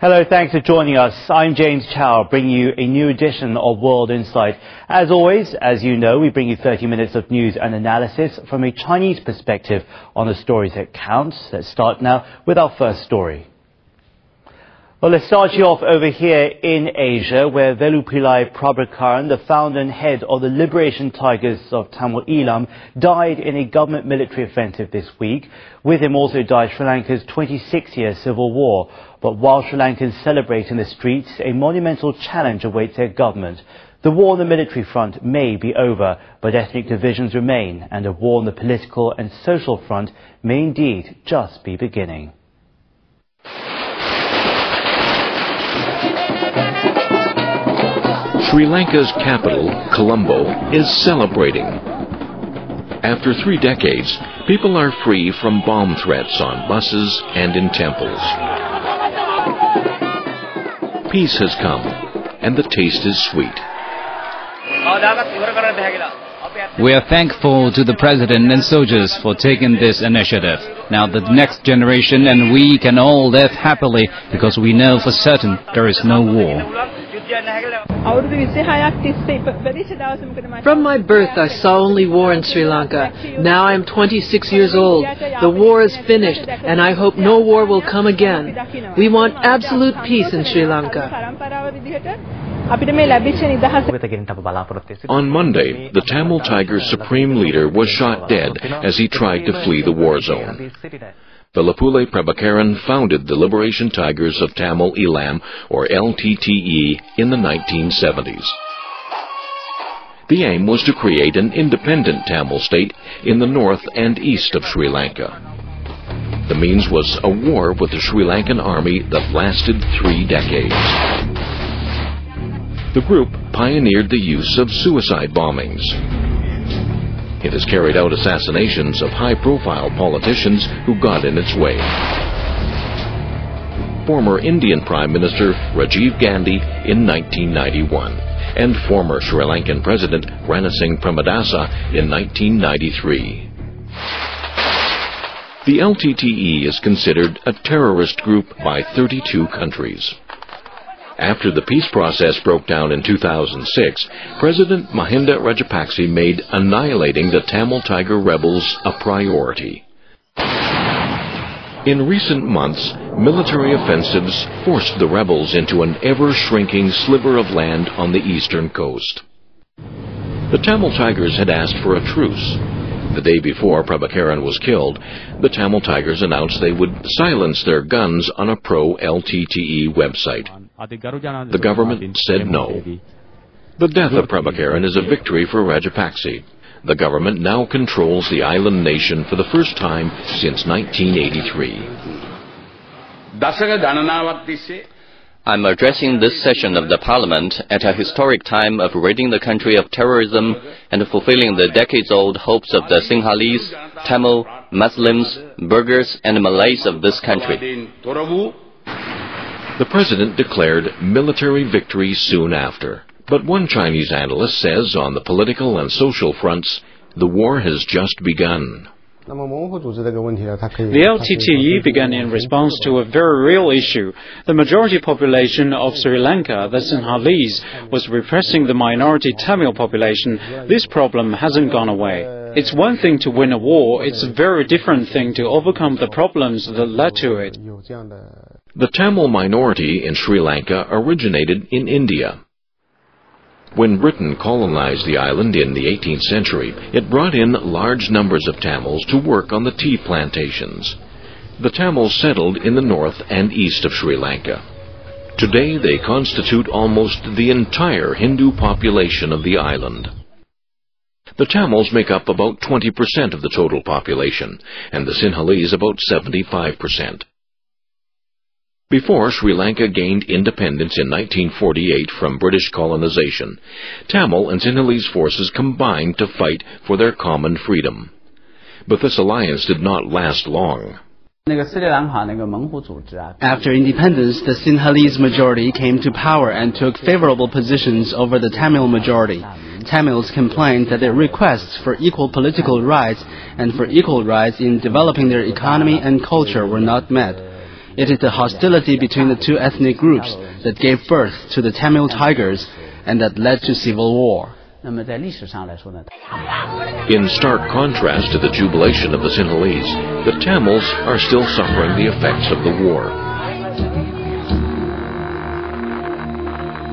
Hello, thanks for joining us. I'm James Chow, bringing you a new edition of World Insight. As always, as you know, we bring you 30 minutes of news and analysis from a Chinese perspective on the stories that count. Let's start now with our first story. Well, let's start you off over here in Asia, where Velupillai Prabhakaran, the founder and head of the Liberation Tigers of Tamil Eelam, died in a government military offensive this week. With him also died Sri Lanka's 26-year civil war. But while Sri Lankans celebrate in the streets, a monumental challenge awaits their government. The war on the military front may be over, but ethnic divisions remain, and a war on the political and social front may indeed just be beginning. Sri Lanka's capital, Colombo, is celebrating. After 3 decades, people are free from bomb threats on buses and in temples. Peace has come, and the taste is sweet. We are thankful to the President and soldiers for taking this initiative. Now the next generation and we can all live happily because we know for certain there is no war. From my birth, I saw only war in Sri Lanka. Now I am 26 years old. The war is finished, and I hope no war will come again. We want absolute peace in Sri Lanka. On Monday, the Tamil Tigers' supreme leader was shot dead as he tried to flee the war zone. Velupillai Prabhakaran founded the Liberation Tigers of Tamil Eelam, or LTTE, in the 1970s. The aim was to create an independent Tamil state in the north and east of Sri Lanka. The means was a war with the Sri Lankan army that lasted 3 decades. The group pioneered the use of suicide bombings. It has carried out assassinations of high-profile politicians who got in its way. Former Indian Prime Minister Rajiv Gandhi in 1991 and former Sri Lankan President Ranil Singh Premadasa in 1993. The LTTE is considered a terrorist group by 32 countries. After the peace process broke down in 2006, President Mahinda Rajapaksa made annihilating the Tamil Tiger rebels a priority. In recent months, military offensives forced the rebels into an ever-shrinking sliver of land on the eastern coast. The Tamil Tigers had asked for a truce. The day before Prabhakaran was killed, the Tamil Tigers announced they would silence their guns on a pro-LTTE website. The government said no. The death of Prabhakaran is a victory for Rajapaksa. The government now controls the island nation for the first time since 1983. I'm addressing this session of the Parliament at a historic time of ridding the country of terrorism and fulfilling the decades-old hopes of the Sinhalese, Tamil, Muslims, Burghers and Malays of this country. The President declared military victory soon after. But one Chinese analyst says on the political and social fronts, the war has just begun. The LTTE began in response to a very real issue. The majority population of Sri Lanka, the Sinhalese, was repressing the minority Tamil population. This problem hasn't gone away. It's one thing to win a war, it's a very different thing to overcome the problems that led to it. The Tamil minority in Sri Lanka originated in India. When Britain colonized the island in the 18th century, it brought in large numbers of Tamils to work on the tea plantations. The Tamils settled in the north and east of Sri Lanka. Today they constitute almost the entire Hindu population of the island. The Tamils make up about 20% of the total population, and the Sinhalese about 75%. Before Sri Lanka gained independence in 1948 from British colonization, Tamil and Sinhalese forces combined to fight for their common freedom. But this alliance did not last long. After independence, the Sinhalese majority came to power and took favorable positions over the Tamil majority. Tamils complained that their requests for equal political rights and for equal rights in developing their economy and culture were not met. It is the hostility between the two ethnic groups that gave birth to the Tamil Tigers and that led to civil war. In stark contrast to the jubilation of the Sinhalese, the Tamils are still suffering the effects of the war.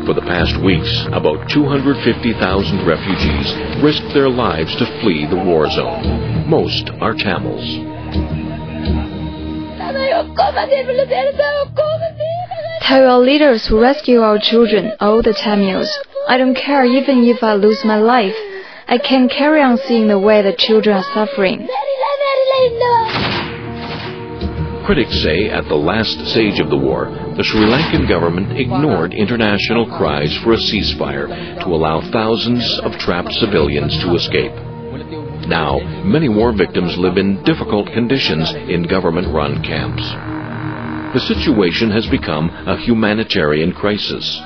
For the past weeks, about 250,000 refugees risked their lives to flee the war zone. Most are Tamils. Tell your leaders to rescue our children, all the Tamils. I don't care even if I lose my life. I can't carry on seeing the way the children are suffering. Critics say at the last stage of the war, the Sri Lankan government ignored international cries for a ceasefire to allow thousands of trapped civilians to escape. Now, many war victims live in difficult conditions in government-run camps. The situation has become a humanitarian crisis.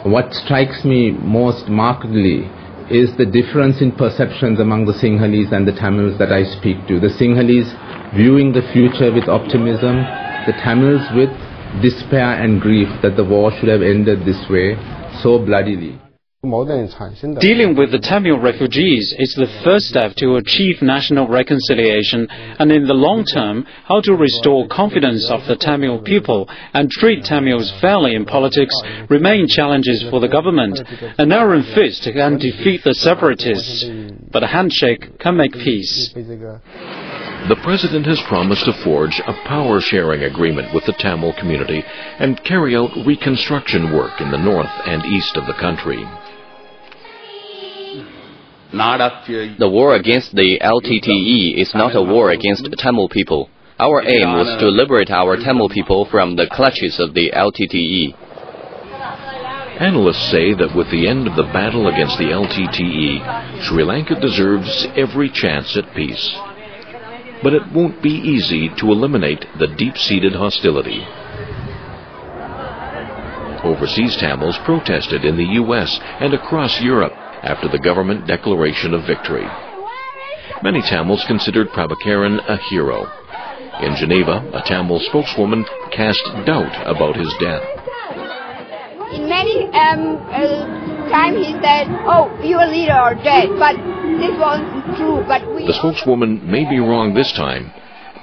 What strikes me most markedly is the difference in perceptions among the Sinhalese and the Tamils that I speak to. The Sinhalese viewing the future with optimism, the Tamils with despair and grief that the war should have ended this way, so bloodily. Dealing with the Tamil refugees is the first step to achieve national reconciliation, and in the long term, how to restore confidence of the Tamil people and treat Tamils fairly in politics remain challenges for the government. An iron fist can defeat the separatists, but a handshake can make peace. The President has promised to forge a power-sharing agreement with the Tamil community and carry out reconstruction work in the north and east of the country. The war against the LTTE is not a war against Tamil people. Our aim was to liberate our Tamil people from the clutches of the LTTE. Analysts say that with the end of the battle against the LTTE, Sri Lanka deserves every chance at peace. But it won't be easy to eliminate the deep-seated hostility. Overseas Tamils protested in the U.S. and across Europe after the government declaration of victory. Many Tamils considered Prabhakaran a hero. In Geneva, a Tamil spokeswoman cast doubt about his death. In many times he said, "Oh, your leader are dead," but this wasn't true. The spokeswoman may be wrong this time,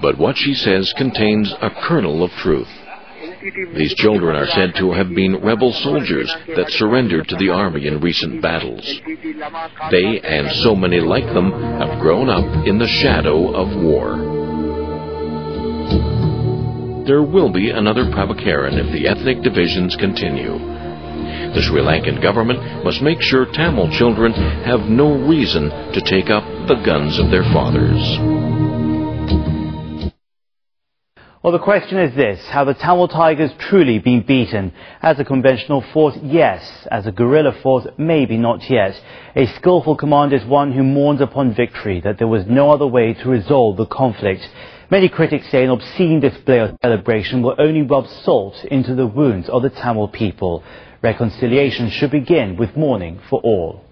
but what she says contains a kernel of truth. These children are said to have been rebel soldiers that surrendered to the army in recent battles. They, and so many like them, have grown up in the shadow of war. There will be another Prabhakaran if the ethnic divisions continue. The Sri Lankan government must make sure Tamil children have no reason to take up the guns of their fathers. Well, the question is this: have the Tamil Tigers truly been beaten? As a conventional force, yes. As a guerrilla force, maybe not yet. A skillful commander is one who mourns upon victory, that there was no other way to resolve the conflict. Many critics say an obscene display of celebration will only rub salt into the wounds of the Tamil people. Reconciliation should begin with mourning for all.